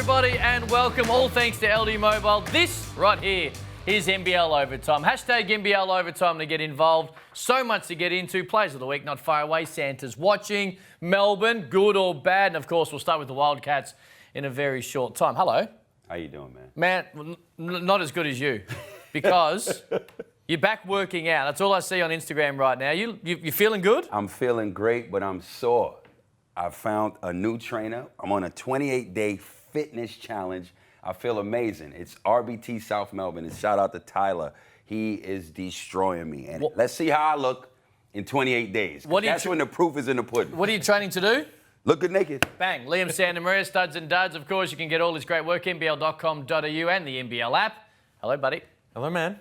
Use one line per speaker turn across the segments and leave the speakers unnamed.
everybody, and welcome. All thanks to LD Mobile. This right here is NBL Overtime. Hashtag NBL Overtime to get involved. So much to get into. Plays of the week not far away. Santa's watching. Melbourne, good or bad. And, of course, we'll start with the Wildcats in a very short time. Hello.
How you doing, man?
Man, not as good as you, because you're back working out. That's all I see on Instagram right now. You feeling good?
I'm feeling great, but I'm sore. I found a new trainer. I'm on a 28-day fitness challenge. I feel amazing. It's RBT South Melbourne. And shout out to Tyler. He is destroying me. And let's see how I look in 28 days. That's when the proof is in the pudding.
What are you training to do?
Look good naked.
Bang. Liam Santamaria, Studs and Duds. Of course, you can get all his great work, nbl.com.au and the NBL app. Hello, buddy.
Hello, man.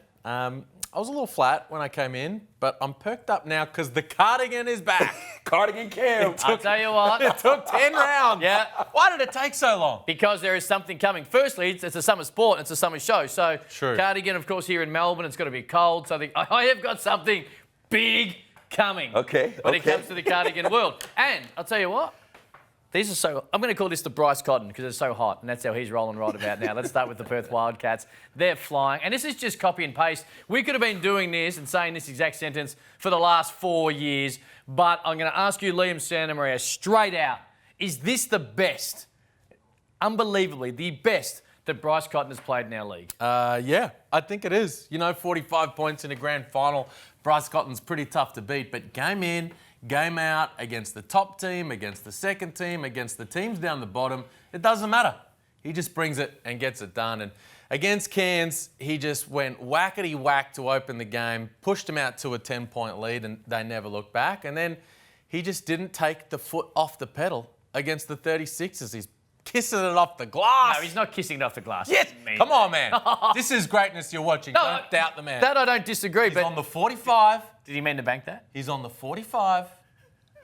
I was a little flat when I came in, but I'm perked up now because the cardigan is back.
Cardigan Cam.
I'll tell you what.
It took 10 rounds.
Yeah.
Why did it take so long?
Because there is something coming. Firstly, it's a summer sport. It's a summer show. So,
True.
Cardigan, of course, here in Melbourne, it's going to be cold. So I have got something big coming.
Okay.
When it comes to the cardigan world. And I'll tell you what. These are so... I'm going to call this the Bryce Cotton because it's so hot, and that's how he's rolling right about now. Let's start with the Perth Wildcats. They're flying. And this is just copy and paste. We could have been doing this and saying this exact sentence for the last 4 years, but I'm going to ask you, Liam Santamaria, straight out, is this the best, unbelievably, the best that Bryce Cotton has played in our league?
Yeah, I think it is. 45 points in a grand final. Bryce Cotton's pretty tough to beat, but game in, game out, against the top team, against the second team, against the teams down the bottom, it doesn't matter. He just brings it and gets it done. And against Cairns, he just went whackety-whack to open the game, pushed them out to a 10-point lead, and they never looked back. And then he just didn't take the foot off the pedal against the 36ers. He's kissing it off the glass.
No, he's not kissing it off the glass.
Yes, come on, man. This is greatness you're watching.
No,
don't doubt the man.
That I don't disagree.
He's
but
on the 45.
Did he mean to bank that?
He's on the 45.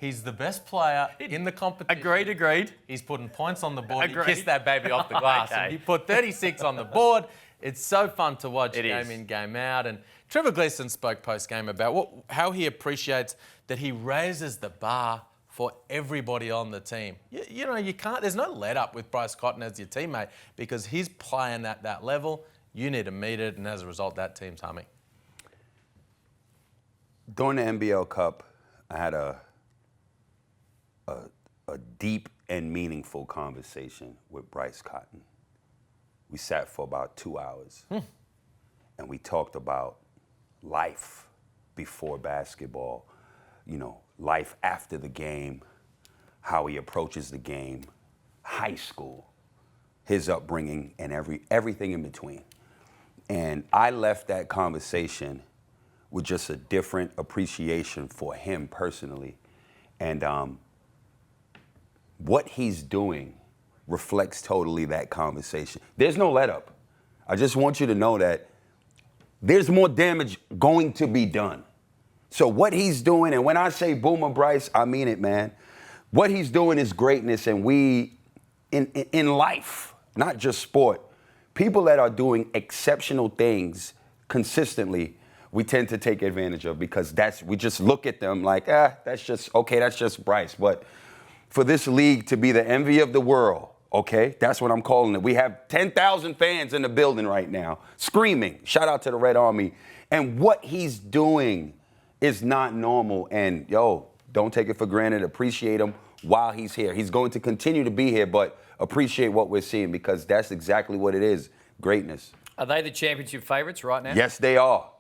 He's the best player in the competition.
Agreed.
He's putting points on the board.
Agreed.
He kissed that baby off the glass.
Okay.
And he put 36 on the board. It's so fun to watch
It
game
is.
in, game out. And Trevor Gleeson spoke post-game about how he appreciates that he raises the bar for everybody on the team. You can't, there's no let up with Bryce Cotton as your teammate because he's playing at that level. You need to meet it, and as a result, that team's humming.
During the NBL Cup, I had a deep and meaningful conversation with Bryce Cotton. We sat for about 2 hours, and we talked about life before basketball, life after the game, how he approaches the game, high school, his upbringing, and everything in between. And I left that conversation with just a different appreciation for him personally. And what he's doing reflects totally that conversation. There's no let up. I just want you to know that there's more damage going to be done. So what he's doing, and when I say Boomer Bryce, I mean it, man. What he's doing is greatness, and we, in life, not just sport, people that are doing exceptional things consistently, we tend to take advantage of because we just look at them like, that's just Bryce. But for this league to be the envy of the world, okay, that's what I'm calling it. We have 10,000 fans in the building right now screaming, shout out to the Red Army. And what he's doing is not normal. And, don't take it for granted. Appreciate him while he's here. He's going to continue to be here, but appreciate what we're seeing because that's exactly what it is, greatness.
Are they the championship favourites right now?
Yes, they are.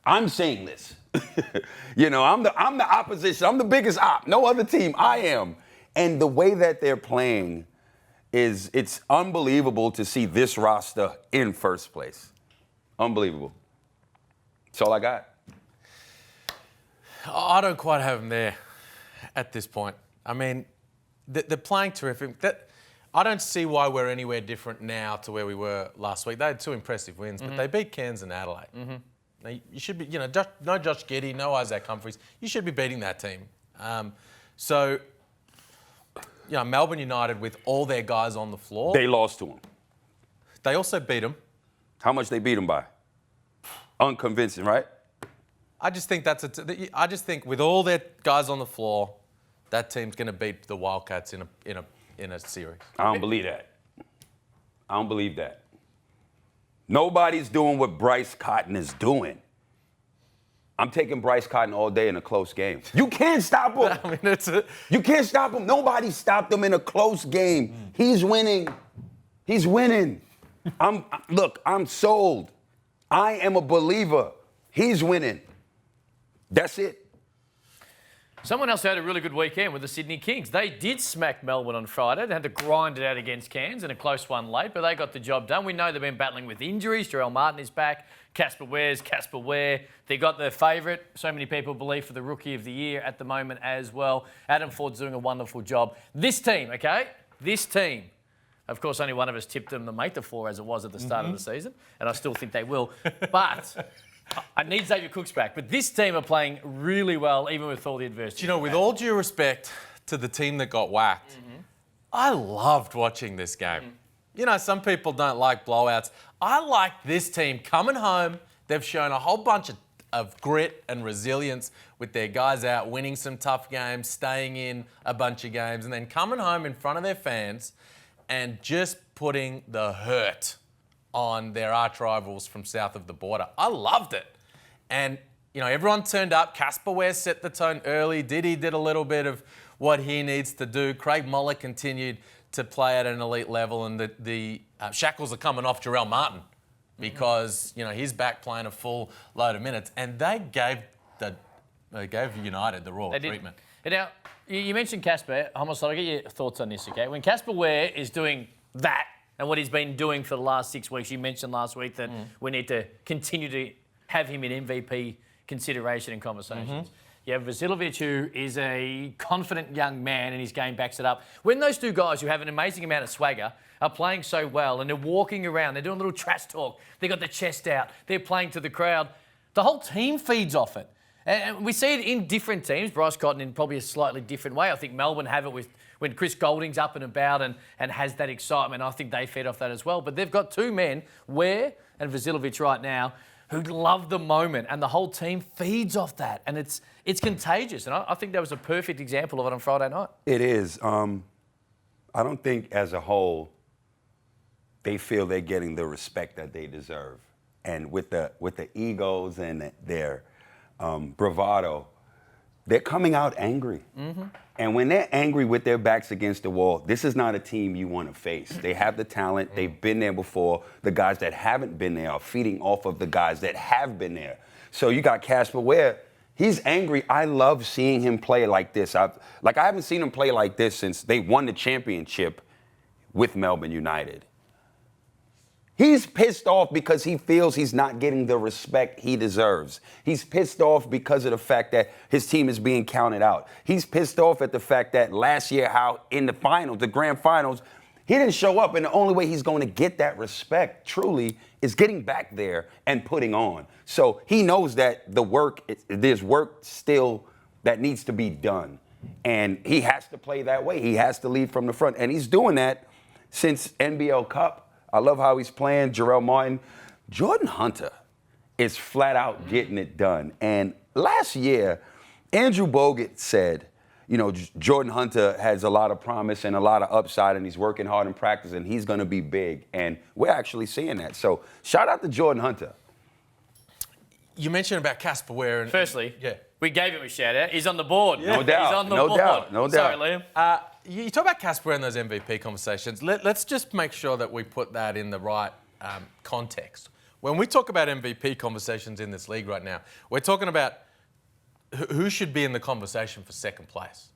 I'm saying this. I'm the opposition. I'm the biggest op. No other team. I am. And the way that they're playing it's unbelievable to see this roster in first place. Unbelievable. That's all I got.
I don't quite have them there at this point. I mean, they're playing terrific. I don't see why we're anywhere different now to where we were last week. They had 2 impressive wins, but they beat Cairns and Adelaide. Now, you should be, no Josh Giddey, no Isaac Humphries. You should be beating that team. Melbourne United with all their guys on the floor.
They lost to them.
They also beat them.
How much they beat them by? Unconvincing, right?
I just think I just think with all their guys on the floor, that team's going to beat the Wildcats in a series.
I don't believe that. I don't believe that. Nobody's doing what Bryce Cotton is doing. I'm taking Bryce Cotton all day in a close game. You can't stop him.
I mean,
You can't stop him. Nobody stopped him in a close game. He's winning. He's winning. I'm sold. I am a believer. He's winning. That's it.
Someone else had a really good weekend with the Sydney Kings. They did smack Melbourne on Friday. They had to grind it out against Cairns in a close one late, but they got the job done. We know they've been battling with injuries. Jarrell Martin is back. Casper Ware. They got their favourite, so many people believe, for the Rookie of the Year at the moment as well. Adam Ford's doing a wonderful job. This team, of course, only one of us tipped them to make the 4 as it was at the start of the season, and I still think they will. But I need Xavier Cooks back. But this team are playing really well, even with all the adversity.
Do you know, with all due respect to the team that got whacked, I loved watching this game. You know, some people don't like blowouts. I like this team coming home. They've shown a whole bunch of grit and resilience with their guys out, winning some tough games, staying in a bunch of games, and then coming home in front of their fans and just putting the hurt on their arch rivals from south of the border. I loved it. And, you know, everyone turned up. Casper Ware set the tone early. Diddy did a little bit of what he needs to do. Craig Muller continued to play at an elite level, and the shackles are coming off Jarrell Martin because, you know, he's back playing a full load of minutes. And they gave United the royal treatment.
Now, you mentioned Casper. Homicide, I'll get your thoughts on this, okay? When Casper Ware is doing that and what he's been doing for the last 6 weeks, you mentioned last week that we need to continue to have him in MVP consideration and conversations. You have Vasiljevic, who is a confident young man, and his game backs it up. When those two guys who have an amazing amount of swagger are playing so well and they're walking around, they're doing a little trash talk, they've got the chest out, they're playing to the crowd, the whole team feeds off it. And we see it in different teams. Bryce Cotton in probably a slightly different way. I think Melbourne have it with when Chris Golding's up and about and has that excitement. I think they feed off that as well. But they've got two men, Ware and Vasiljevic right now, who love the moment, and the whole team feeds off that. And it's contagious. And I think that was a perfect example of it on Friday night.
It is. I don't think as a whole they feel they're getting the respect that they deserve. And with the egos and their bravado, they're coming out angry. And when they're angry with their backs against the wall, this is not a team you want to face. They have the talent. They've been there before. The guys that haven't been there are feeding off of the guys that have been there. So you got Casper Ware. He's angry. I love seeing him play like this. I haven't seen him play like this since they won the championship with Melbourne United. He's pissed off because he feels he's not getting the respect he deserves. He's pissed off because of the fact that his team is being counted out. He's pissed off at the fact that last year, how in the finals, the grand finals, he didn't show up, and the only way he's going to get that respect truly is getting back there and putting on. So he knows that there's work still that needs to be done, and he has to play that way. He has to lead from the front, and he's doing that since NBL Cup. I love how he's playing. Jarrell Martin. Jordan Hunter is flat out getting it done. And last year, Andrew Bogut said, you know, Jordan Hunter has a lot of promise and a lot of upside, and he's working hard in practice, and he's going to be big. And we're actually seeing that. So shout out to Jordan Hunter.
You mentioned about Casper Ware. And,
Firstly, we gave him a shout out. He's on the board.
No doubt.
He's on the
no
board.
doubt. No doubt.
Sorry, Liam.
You talk about Casper in those MVP conversations. Let's just make sure that we put that in the right context. When we talk about MVP conversations in this league right now, we're talking about who should be in the conversation for second place.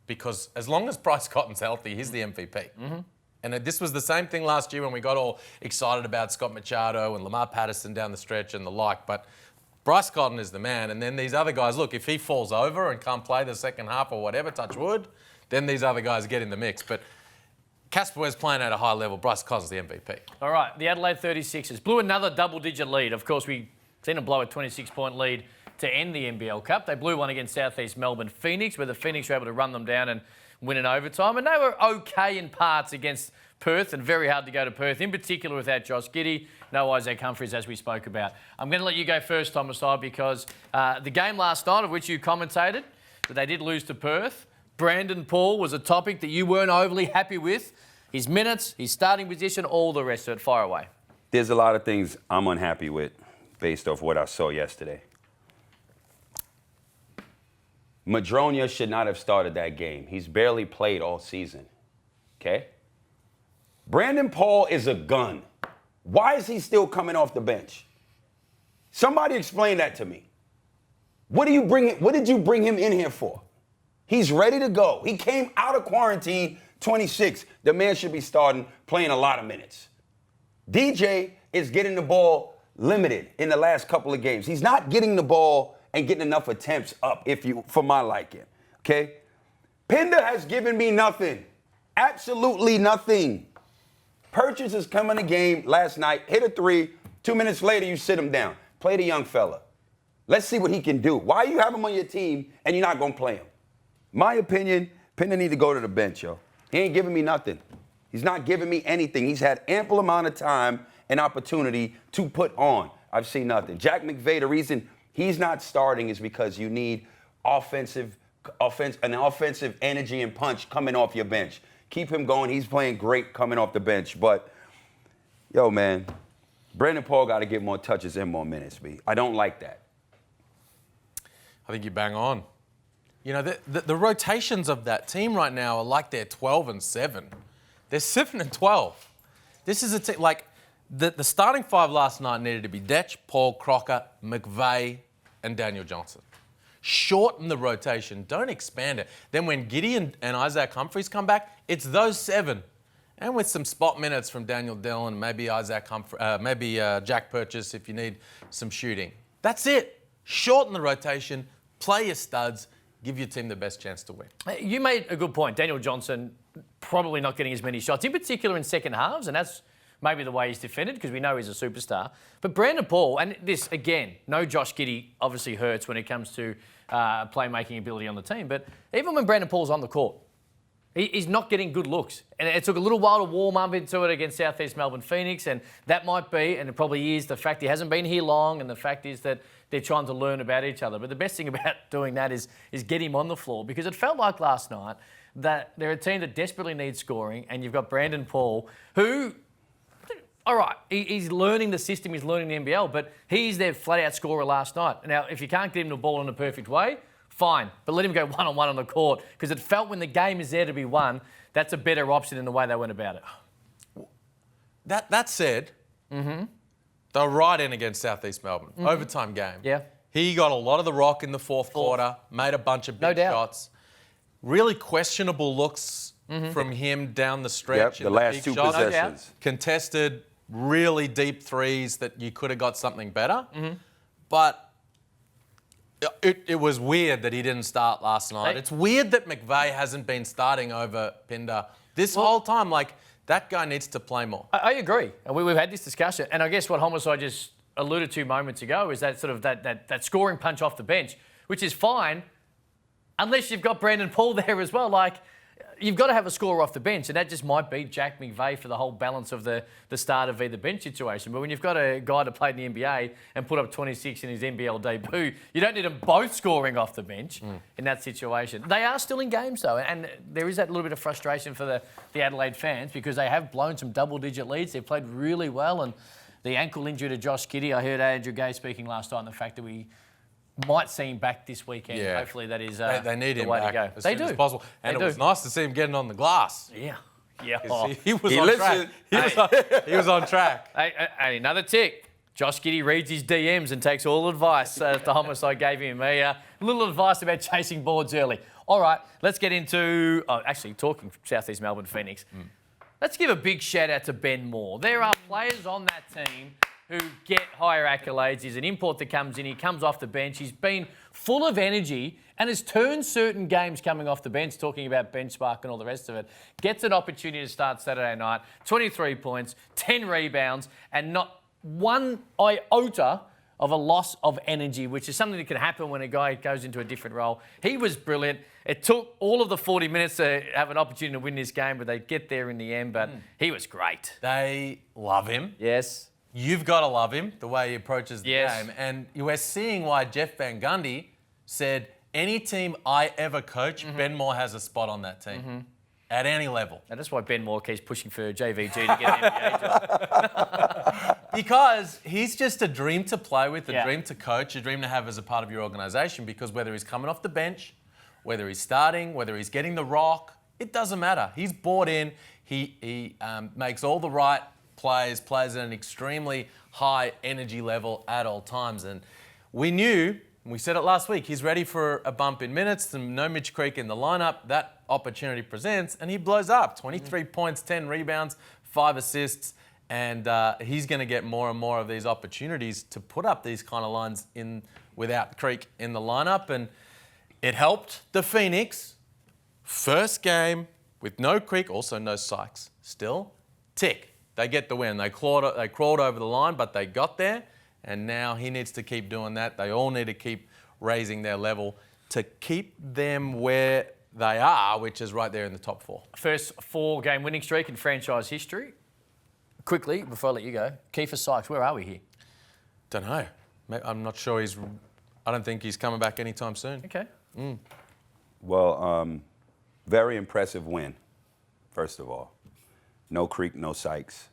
Because as long as Bryce Cotton's healthy, he's the MVP. And this was the same thing last year when we got all excited about Scott Machado and Lamar Patterson down the stretch and the like. But Bryce Cotton is the man. And then these other guys, look, if he falls over and can't play the second half or whatever, touch wood, then these other guys get in the mix. But Casper Ware's playing at a high level. Bryce Cotton's the MVP. All
right, the Adelaide 36ers blew another double-digit lead. Of course, we've seen them blow a 26-point lead to end the NBL Cup. They blew one against South East Melbourne Phoenix, where the Phoenix were able to run them down and win in overtime. And they were okay in parts against Perth, and very hard to go to Perth, in particular without Josh Giddey, no Isaac Humphries, as we spoke about. I'm going to let you go first, Homicide, because the game last night, of which you commentated, but they did lose to Perth. Brandon Paul was a topic that you weren't overly happy with. his minutes, his starting position, all the rest of it. Fire away.
There's a lot of things I'm unhappy with based off what I saw yesterday. Madronia should not have started that game. He's barely played all season. Okay? Brandon Paul is a gun. Why is he still coming off the bench? Somebody explain that to me. What did you bring him in here for? He's ready to go. He came out of quarantine 26. The man should be starting, playing a lot of minutes. DJ is getting the ball limited in the last couple of games. He's not getting the ball and getting enough attempts up for my liking. Okay? Pinder has given me nothing. Absolutely nothing. Purchase has come in the game last night, hit a 3. 2 minutes later, you sit him down. Play the young fella. Let's see what he can do. Why you have him on your team and you're not going to play him? My opinion, Pinder need to go to the bench, yo. He ain't giving me nothing. He's not giving me anything. He's had ample amount of time and opportunity to put on. I've seen nothing. Jack McVay, the reason he's not starting is because you need offensive energy and punch coming off your bench. Keep him going. He's playing great coming off the bench. But, yo, man, Brandon Paul got to get more touches and more minutes, B. I don't like that.
I think you bang on. You know, the rotations of that team right now are like they're 12 and 7. They're 7 and 12. This is a team, like, the starting 5 last night needed to be Detch, Paul, Crocker, McVay, and Daniel Johnson. Shorten the rotation. Don't expand it. Then when Giddy and Isaac Humphries come back, it's those 7. And with some spot minutes from Daniel Dillon, maybe Jack Purchase if you need some shooting. That's it. Shorten the rotation. Play your studs. Give your team the best chance to win.
You made a good point. Daniel Johnson probably not getting as many shots, in particular in second halves, and that's maybe the way he's defended because we know he's a superstar. But Brandon Paul, and this, again, no Josh Giddey obviously hurts when it comes to playmaking ability on the team. But even when Brandon Paul's on the court, he's not getting good looks. And it took a little while to warm up into it against South East Melbourne Phoenix. And that might be, and it probably is, the fact he hasn't been here long. And the fact is that they're trying to learn about each other. But the best thing about doing that is get him on the floor. Because it felt like last night that they're a team that desperately needs scoring. And you've got Brandon Paul, who, all right, he's learning the system, he's learning the NBL. But he's their flat-out scorer last night. Now, if you can't get him the ball in a perfect way, fine, but let him go one-on-one on the court because it felt when the game is there to be won, that's a better option than the way they went about it.
That said, they're right in against South East Melbourne. Overtime game.
Yeah.
He got a lot of the rock in the fourth quarter, made a bunch of big shots. Really questionable looks from him down the stretch.
Yep, the last 2 possessions.
Contested really deep threes that you could have got something better. But it was weird that he didn't start last night. It's weird that McVay hasn't been starting over Pinder this whole time. Like, that guy needs to play more.
I agree. And we've had this discussion. And I guess what Homicide just alluded to moments ago is that sort of that scoring punch off the bench, which is fine unless you've got Brandon Paul there as well. Like, you've got to have a scorer off the bench, and that just might be Jack McVay for the whole balance of the starter v the bench situation. But when you've got a guy that played in the NBA and put up 26 in his NBL debut, you don't need them both scoring off the bench in that situation. They are still in games, though, and there is that little bit of frustration for the Adelaide fans because they have blown some double-digit leads. They've played really well, and the ankle injury to Josh Giddey, I heard Andrew Gay speaking last night on the fact that we might see him back this weekend. Yeah. Hopefully that is
they need
the
him
way
back
to go.
as soon as possible. And it was nice to see him getting on the glass.
Yeah. Yeah.
He was on track. He was on track.
Hey, another tick. Josh Giddey reads his DMs and takes all advice the Homicide gave him. A little advice about chasing boards early. All right, let's get into... actually, talking South East Melbourne Phoenix. Let's give a big shout out to Ben Moore. There are players on that team who get higher accolades. He's an import that comes in. He comes off the bench. He's been full of energy and has turned certain games coming off the bench, talking about bench spark and all the rest of it. Gets an opportunity to start Saturday night. 23 points, 10 rebounds, and not one iota of a loss of energy, which is something that can happen when a guy goes into a different role. He was brilliant. It took all of the 40 minutes to have an opportunity to win this game, but they get there in the end. But he was great.
They love him.
Yes.
You've got to love him, the way he approaches the game. And we're seeing why Jeff Van Gundy said, any team I ever coach, Ben Moore has a spot on that team. at any level.
And that's why Ben Moore keeps pushing for JVG to get an NBA job.
Because he's just a dream to play with, a
Yeah.
dream to coach, a dream to have as a part of your organisation. Because whether he's coming off the bench, whether he's starting, whether he's getting the rock, it doesn't matter. He's bought in. He makes all the right plays at an extremely high energy level at all times. And we knew, we said it last week, he's ready for a bump in minutes. No Mitch Creek in the lineup. That opportunity presents, and he blows up. 23 points, 10 rebounds, 5 assists. And he's going to get more and more of these opportunities to put up these kind of lines in without Creek in the lineup. And it helped the Phoenix. First game with no Creek, also no Sykes. Still, tick. They get the win. They crawled over the line, but they got there. And now he needs to keep doing that. They all need to keep raising their level to keep them where they are, which is right there in the top 4.
First 4-game winning streak in franchise history. Quickly, before I let you go, Kiefer Sykes, where are we here?
Don't know. I'm not sure I don't think he's coming back anytime soon.
Okay.
Well, very impressive win, first of all. No Creek, no Sykes.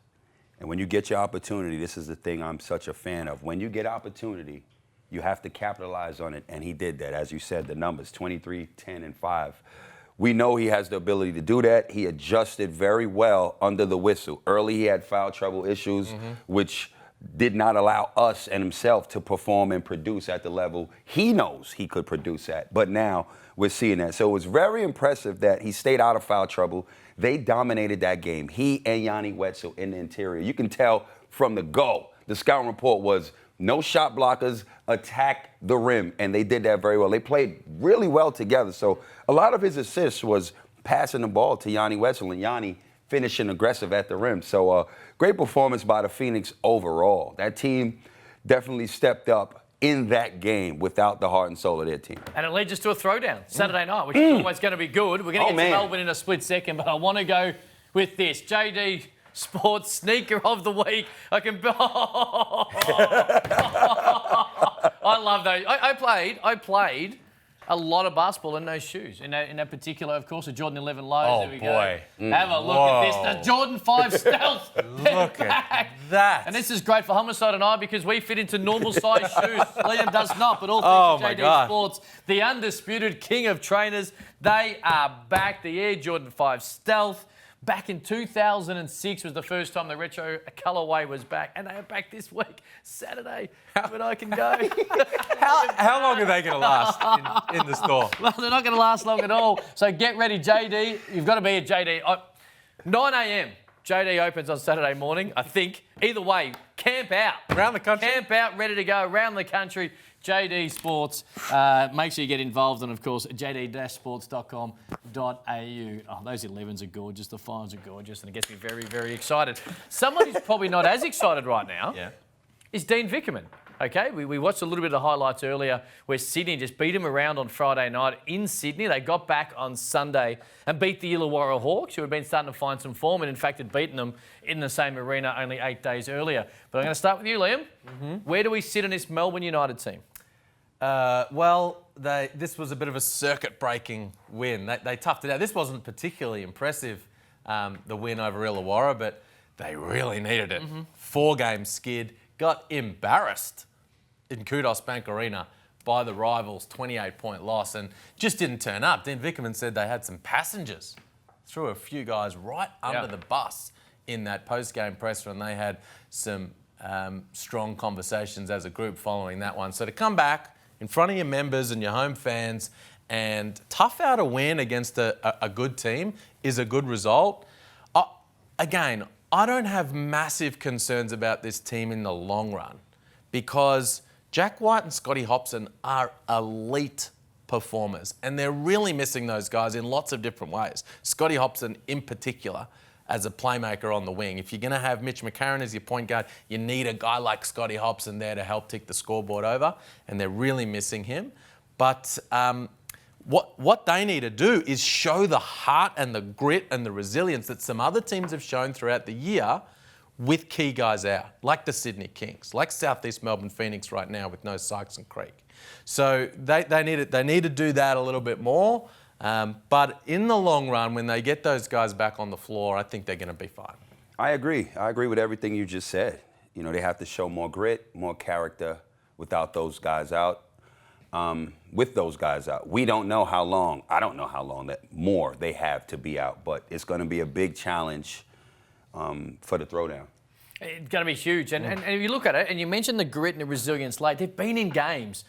And when you get your opportunity, this is the thing I'm such a fan of. When you get opportunity, you have to capitalize on it, and he did that. As you said, the numbers, 23, 10, and 5. We know he has the ability to do that. He adjusted very well under the whistle. Early, he had foul trouble issues, which did not allow us and himself to perform and produce at the level he knows he could produce at. But now we're seeing that. So it was very impressive that he stayed out of foul trouble. They dominated that game. He and Yanni Wetzel in the interior. You can tell from the go, the scouting report was no shot blockers, attack the rim, and they did that very well. They played really well together. So a lot of his assists was passing the ball to Yanni Wetzel, and Yanni finishing aggressive at the rim. So great performance by the Phoenix overall. That team definitely stepped up in that game without the heart and soul of their team.
And it leads us to a throwdown Saturday night, which is always going to be good. We're going to get to Melbourne in a split second, but I want to go with this. JD Sports Sneaker of the Week. I love those. I played a lot of basketball in those shoes. In that particular, of course, the Jordan 11 lows.
Oh,
there we
boy.
go. Have a look at this. The Jordan 5 Stealth.
Look at that.
And this is great for Homicide and I because we fit into normal size shoes. Liam does not, but all
Oh,
thanks to
my
JD
God.
Sports, the undisputed king of trainers. They are back. The Air Jordan 5 Stealth. Back in 2006 was the first time the retro colourway was back, and they are back this week, Saturday, when I can go.
How long are they going to last in the store?
Well, they're not going to last long at all. So get ready, JD. You've got to be at JD. 9 a.m. JD opens on Saturday morning, I think. Either way, camp out.
Around the country?
Camp out, ready to go around the country. JD Sports. Make sure you get involved, and of course, jd-sports.com.au. Oh, those 11s are gorgeous. The 5s are gorgeous, and it gets me very, very excited. Someone who's probably not as excited right now is Dean Vickerman. Okay, we watched a little bit of the highlights earlier where Sydney just beat him around on Friday night in Sydney. They got back on Sunday and beat the Illawarra Hawks, who had been starting to find some form and, in fact, had beaten them in the same arena only 8 days earlier. But I'm going to start with you, Liam. Where do we sit on this Melbourne United team?
This was a bit of a circuit-breaking win. They toughed it out. This wasn't particularly impressive, the win over Illawarra, but they really needed it. 4-game skid, got embarrassed in Kudos Bank Arena by the rivals, 28-point loss, and just didn't turn up. Dean Vickerman said they had some passengers, threw a few guys right under the bus in that post-game presser, and they had some strong conversations as a group following that one. So to come back in front of your members and your home fans and tough out a win against a good team is a good result. Again, I don't have massive concerns about this team in the long run because Jack White and Scotty Hopson are elite performers, and they're really missing those guys in lots of different ways. Scotty Hopson in particular as a playmaker on the wing. If you're going to have Mitch McCarron as your point guard, you need a guy like Scotty Hopson there to help tick the scoreboard over, and they're really missing him. But what they need to do is show the heart and the grit and the resilience that some other teams have shown throughout the year with key guys out, like the Sydney Kings, like South East Melbourne Phoenix right now with no Sykes and Creek. So they need to do that a little bit more. But in the long run, when they get those guys back on the floor, I think they're going to be fine.
I agree. I agree with everything you just said. You know, they have to show more grit, more character without those guys out. With those guys out, we don't know how long. I don't know how long that more they have to be out, but it's going to be a big challenge for the throwdown.
It's going to be huge. And if you look at it, and you mentioned the grit and the resilience late, they've been in games.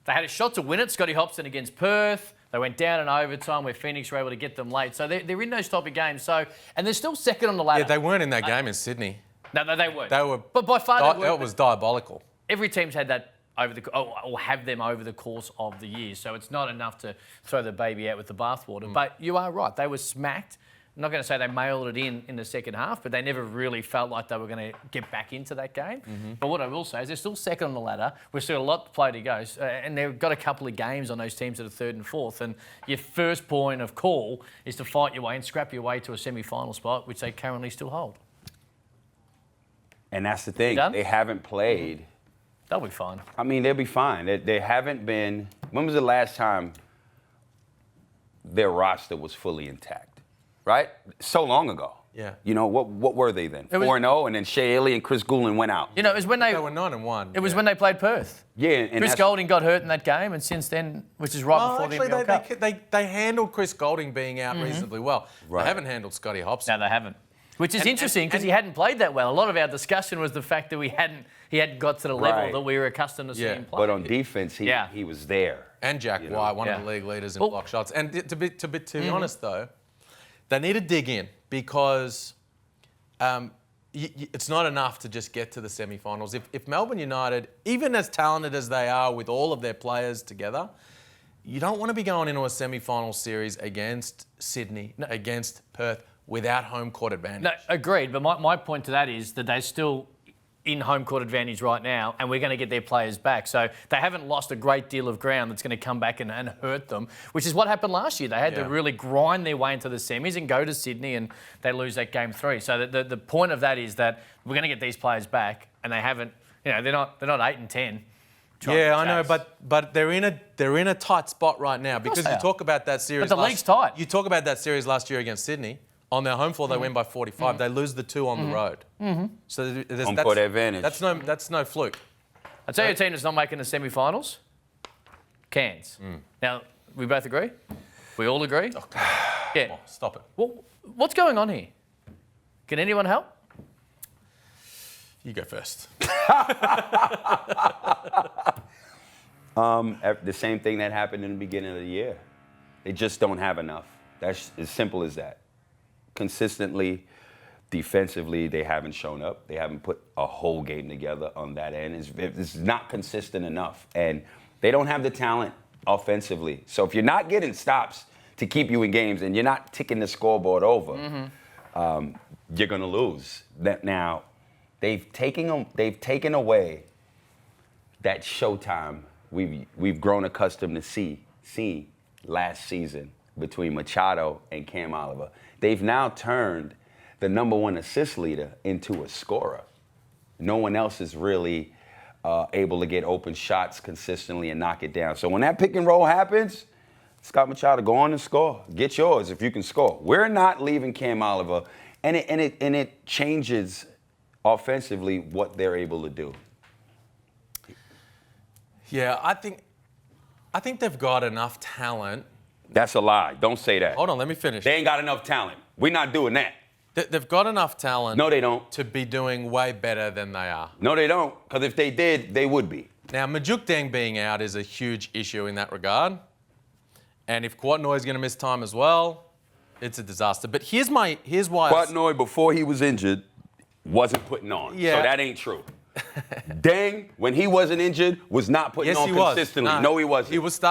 They had a shot to win it, Scotty Hobson against Perth. They went down in overtime where Phoenix were able to get them late. So they're in those type of games. So, and they're still second on the ladder.
Yeah, they weren't in that game in Sydney.
No, they weren't.
They were.
But by far, they
It was diabolical.
Every team's had that or have them over the course of the year. So it's not enough to throw the baby out with the bathwater. But you are right. They were smacked. I'm not going to say they mailed it in the second half, but they never really felt like they were going to get back into that game. But what I will say is they're still second on the ladder. We've still got a lot to play to go. And they've got a couple of games on those teams that are third and fourth. And your first point of call is to fight your way and scrap your way to a semi-final spot, which they currently still hold.
And that's the thing.
Done?
They haven't played.
They'll be fine.
I mean, they'll be fine. They haven't been. When was the last time their roster was fully intact? Right? So long ago.
Yeah.
You know, what were they then? 4-0, and then Shea Haley and Chris Goulin went out.
You know, it was when
They were 9-1.
It was when they played Perth.
Yeah, and
Chris Golding got hurt in that game, and since then, which is right before the NBL Cup.
They handled Chris Golding being out reasonably well.
Right.
They haven't handled Scotty Hobson.
No, they haven't. Which is interesting because he hadn't played that well. A lot of our discussion was the fact that he hadn't got to the level
Right.
that we were accustomed to seeing him play.
But on defense, he was there.
And Jack
You know?
White, one
Yeah.
of the league leaders in block shots. And to be honest, though, they need to dig in because it's not enough to just get to the semi-finals. If Melbourne United, even as talented as they are with all of their players together, you don't want to be going into a semi-final series against Sydney, against Perth, without home court advantage.
No, agreed. But my point to that is that they're still in home court advantage right now, and we're going to get their players back. So they haven't lost a great deal of ground that's going to come back and hurt them, which is what happened last year. They had to really grind their way into the semis and go to Sydney, and they lose that game 3. So the point of that is that we're going to get these players back, and they haven't. You know, they're not 8 and 10.
Yeah, I know, but they're in a tight spot right now because you talk about that series.
But the league's tight.
You talk about that series last year against Sydney. On their home floor, they win by 45. They lose the 2 on the road. So there's
Home court advantage.
That's no fluke.
I'll tell you a team that's not making the semi-finals. Cairns. Now, we both agree? We all agree?
Oh,
yeah.
Come on, stop it.
Well, what's going on here? Can anyone help?
You go first.
The same thing that happened in the beginning of the year. They just don't have enough. That's as simple as that. Consistently, defensively, they haven't shown up. They haven't put a whole game together on that end. It's not consistent enough. And they don't have the talent offensively. So if you're not getting stops to keep you in games and you're not ticking the scoreboard over, you're going to lose. Now, they've taken away that showtime we've grown accustomed to seeing last season between Machado and Cam Oliver. They've now turned the number 1 assist leader into a scorer. No one else is really able to get open shots consistently and knock it down. So when that pick and roll happens, Scott Machado, go on and score. Get yours if you can score. We're not leaving Cam Oliver, and it changes offensively what they're able to do.
Yeah, I think they've got enough talent.
That's a lie. Don't say that.
Hold on, let me finish.
They ain't got enough talent. We're not doing that.
They've got enough talent.
No, they don't.
To be doing way better than they are.
No, they don't. Because if they did, they would be.
Now, Majuk Deng being out is a huge issue in that regard. And if Kwatnoy is going to miss time as well, it's a disaster. But here's why.
Kwatnoy, before he was injured, wasn't putting on.
Yeah.
So that ain't true. Deng, when he wasn't injured, was not putting on consistently. No, he wasn't.
He was
he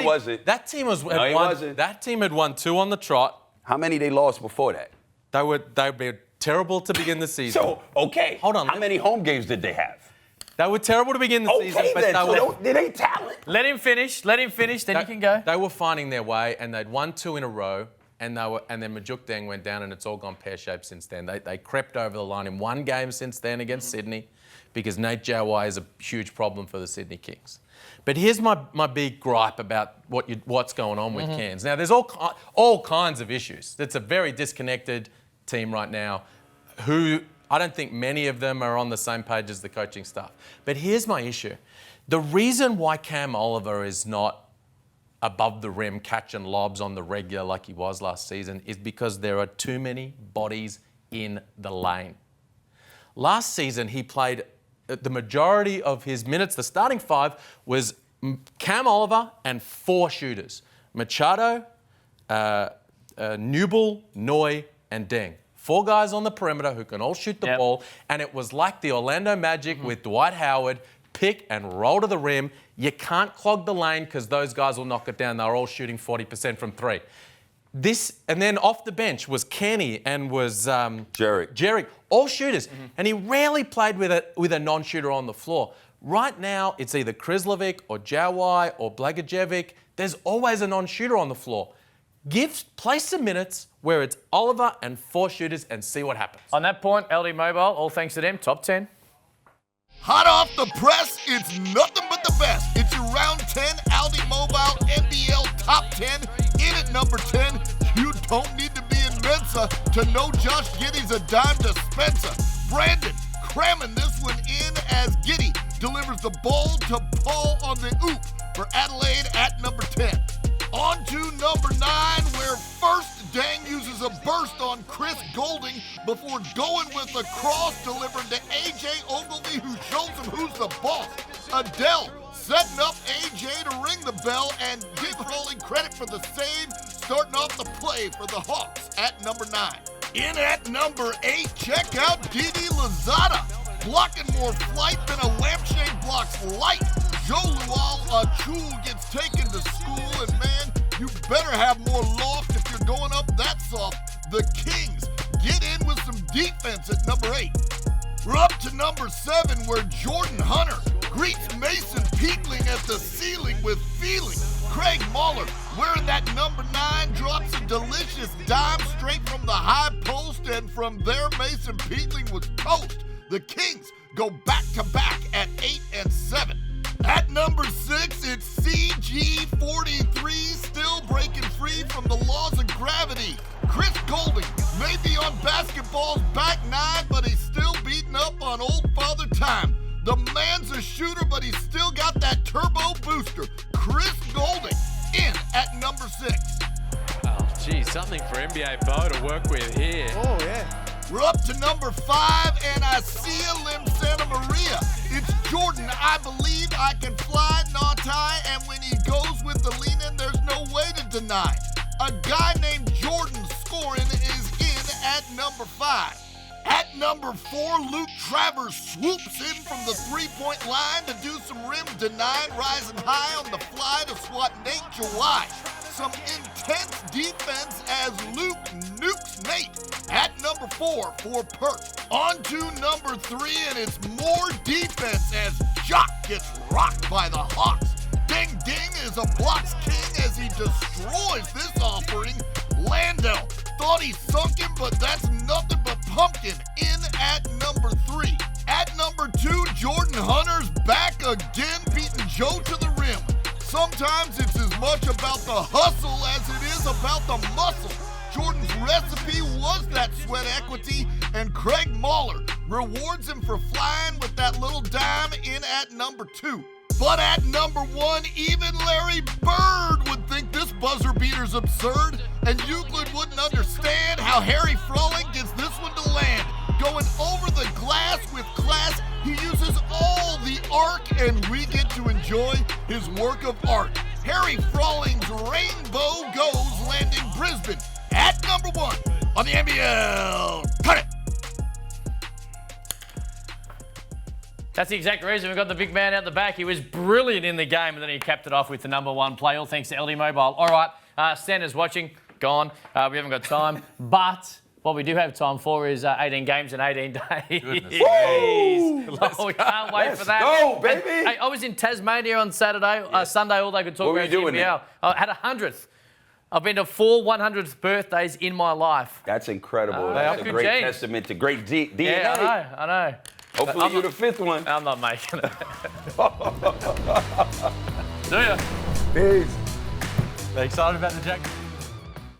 wasn't.
That team
wasn't.
That team had won 2 on the trot.
How many they lost before that?
They were terrible to begin the season.
So, okay.
Hold on.
How many home games did they have?
They were terrible to begin the season, but
then,
they were.
It ain't talent.
Let him finish, then you can go.
They were finding their way, and they'd won 2 in a row. and then Majuk Deng went down, and it's all gone pear-shaped since then. They crept over the line in one game since then against Sydney, because Nate Jawai is a huge problem for the Sydney Kings. But here's my big gripe about what's going on with Cairns. Now, there's all kinds of issues. It's a very disconnected team right now, who I don't think many of them are on the same page as the coaching staff. But here's my issue. The reason why Cam Oliver is not above the rim catching lobs on the regular like he was last season is because there are too many bodies in the lane. Last season, he played the majority of his minutes. The starting five was Cam Oliver and 4 shooters. Machado, Newell, Noy, and Deng. 4 guys on the perimeter who can all shoot the ball. And it was like the Orlando Magic with Dwight Howard, pick and roll to the rim. You can't clog the lane because those guys will knock it down. They're all shooting 40% from 3. And then off the bench was Kenny and was Jerry, all shooters. And he rarely played with a non-shooter on the floor. Right now, it's either Krislovic or Jawai or Blagojevic. There's always a non-shooter on the floor. Play some minutes where it's Oliver and 4 shooters and see what happens.
On that point, LD Mobile, all thanks to them, top 10.
Hot off the press, it's nothing but the best. It's your round 10 Aldi Mobile NBL Top 10. In at number 10, you don't need to be in Mensa to know Josh Giddey's a dime dispenser. Brandon cramming this one in as Giddey delivers the ball to Paul on the oop for Adelaide at number 10. On to number 9, where first Dang uses a burst on Chris Golding before going with a cross delivered to A.J. Ogilvy, who shows him who's the boss. Adele setting up A.J. to ring the bell and give Rowling credit for the save, starting off the play for the Hawks at number 9. In at number 8, check out Didi Lozada, blocking more flight than a lampshade blocks light. Joe Lual Achul gets taken to school, and man, you better have more loft if you're going up that soft. The Kings get in with some defense at number 8. We're up to number 7, where Jordan Hunter greets Mason Peatling at the ceiling with feeling. Craig Mahler, wearing that number 9, drops a delicious dime straight from the high post, and from there Mason Peatling was toast. The Kings go back-to-back at 8 and 7. At number 6, it's CG43, still breaking free from the laws of gravity. Chris Golding may be on basketball's back 9, but he's still beating up on old Father Time. The man's a shooter, but he's still got that turbo booster. Chris Golding in at number 6.
Oh, geez, something for NBA Bo to work with here.
Oh, yeah. We're up to number 5, and I see a Lim Santa Maria. It's Jordan, I believe I can fly, not tie, and when he goes with the lean-in, there's no way to deny. A guy named Jordan scoring is in at number 5. At number 4, Luke Travers swoops in from the three-point line to do some rim denying, rising high on the fly to swat Nate Jawai. Some intense defense as Luke nukes Nate at number 4 for Perth. On to number 3, and it's more defense as Jock gets rocked by the Hawks. Ding Ding is a blocks king as he destroys this offering. Landell thought he sunk him, but that's nothing but pumpkin in at number 3. At number 2, Jordan Hunter's back again, beating Joe to the rim. Sometimes it's as much about the hustle as it is about the muscle. Jordan's recipe was that sweat equity, and Craig Mahler rewards him for flying with that little dime in at number 2. But at number 1, even Larry Bird would think this buzzer beater's absurd, and Euclid wouldn't understand how Harry Froling gets this one to land. Going over the glass with class, he uses all the arc, and we get to enjoy his work of art. Harry Frolling's Rainbow Goes, landing Brisbane at number 1 on the NBL. Cut it!
That's the exact reason we've got the big man out the back. He was brilliant in the game, and then he capped it off with the number 1 play, all thanks to LD Mobile. All right, Stan's watching, gone. We haven't got time, but what we do have time for is 18 games in 18 days. Oh, we can't wait for that.
Go, baby!
Hey, I was in Tasmania on Sunday. All they could talk
What were
about
you doing
NBL. I had 100th. I've been to 4 100th birthdays in my life.
That's incredible.
They are
That's a
good
great
genes.
testament to great DNA.
Yeah, I know.
Hopefully you're the 5th one.
I'm not making it. Do ya?
Peace.
They excited about the Jack?